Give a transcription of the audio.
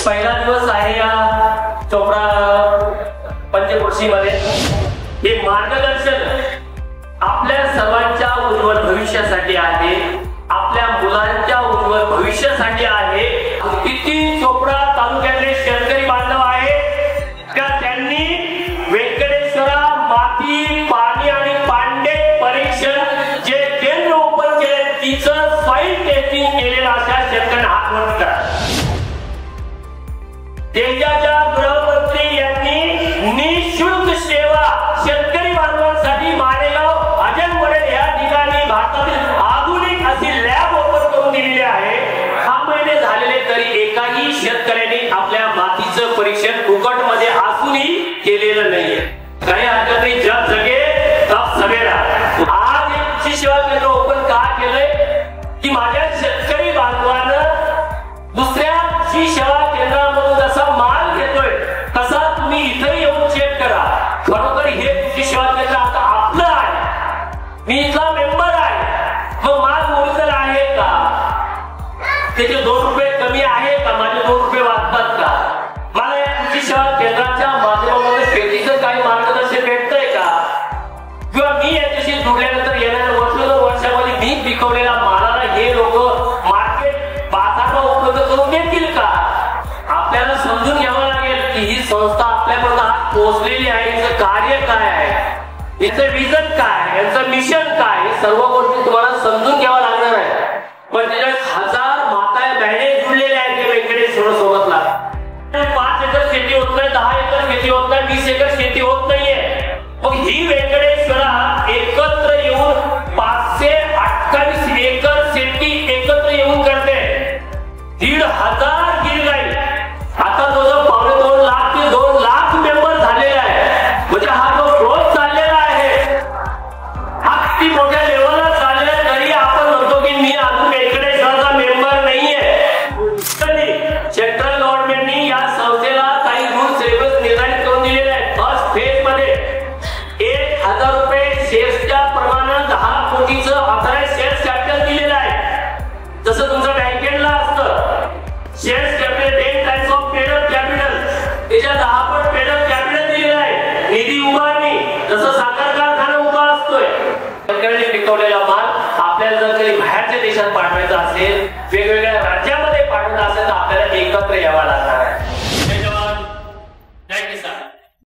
पहिला दिवस आहे या चोपडा पंचक्रोशी मध्ये। हे मार्गदर्शन आपल्या सर्वांच्या उज्ज्वल भविष्यासाठी आहे, आपल्या मुलांच्या उज्ज्वल भविष्यासाठी आहे। किती चोपडा तालुक्यातले शेतकरी बांधव आहे त्या त्यांनी व्यंकटेश्वरा माती पाणी आणि पांडे परीक्षण जे केंद्र ओपन केले तिचं सॉइल टेस्टिंग केलेलं अशा शेतकऱ्यांना हात वर करा। देशाच्या गृहमंत्री यांनी निःशुल्क सेवा शेतकरी बांधवांसाठी मालेगाव अजनवडे या ठिकाणी भारतातील आधुनिक अशी लॅब ओपन करून दिलेली आहे। 6 महिने झालेले तरी एकाही शेतकऱ्यांनी आपल्या मातीचं परीक्षण फुकट मध्ये असूनही केलेलं नाहीये। काही हरकत नाही, जग जगे तब सवेरा। आज एक कृषी सेवा केंद्र ओपन का केलंय की माझ्या शेतकरी बांधवांना दुसऱ्या कृषी सेवा केंद्रामधून जसा माल घेतोय तसा तुम्ही इथे येऊन चेक करा। खरोखर हे कृषी सेवा केंद्र आता आपलं आहे, मी इथला मेंबर आहे, मग माल ओरिजिनल आहे का, त्याचे 2 रुपये कमी आहे का, माझे 2 रुपये वाचतात का, मला या कृषी सेवा केंद्राच्या माध्यमामध्ये शेतीचं काही मार्गदर्शन भेटतंय का, किंवा मी याच्याशी जोडल्यानंतर येणाऱ्या वर्षामध्ये मी पिकवलेल्या मालाला हे लोक मार्केट बाजारात उपलब्ध करून देतील का। आपल्याला समजून घ्यावं लागेल की ही संस्था आपल्यापर्यंत आज पोहोचलेली आहे, याचं कार्य काय आहे, याचं विजन काय, याचं मिशन काय, हे सर्व गोष्टी तुम्हाला समजून घ्यावं लागणार आहे। पण त्याच्यात 1000 माता बहिणी जुळलेल्या आहेत व्यंकटेश्वर सोबतला। 5 एकर शेती होत नाही, 10 एकर शेती होत नाही, 20 एकर शेती होत नाहीये। मग ही व्यंकटेश्वरा एकत्र येऊन 528 एकर शेती एकत्र येऊन करते। 1,500 गिरगाई, आता तो 2.25 लाख ते 2 लाख मेंबर झालेला आहे। म्हणजे हा जो ग्रोथ चाललेला आहे हा किती मोठ्या लेवलला चाललेला आहे, तरी आपण म्हणतो की मी अजून व्यंकटेश्वराचा मेंबर नाहीये। सेंट्रल गव्हर्नमेंटनी या संस्थेला काही रूल्स रेग्युलेशन्स निर्धारित करून दिलेले आहेत। फर्स्ट फेज मध्ये 1,000 रुपये शेअर्सच्या प्रमाणात 10 कोटीचं ऑथराइज शेअर्स कॅपिटल दिलेलं आहे। जसं तुमचं बँकेला असतं shares capital 10 times of paid up capital, त्याच्या 10 पट पेड अप कॅपिटल दिलेलं आहे। निधी उभारणी जसं साखर कारखाना उभा असतोय, शेतकऱ्यांनी पिकवलेला माल आपल्याला जर काही बाहेरच्या देशात पाठवायचा असेल, वेगवेगळ्या राज्यामध्ये पाठवायचा असेल तर आपल्याला एकत्र यावं लागणार आहे।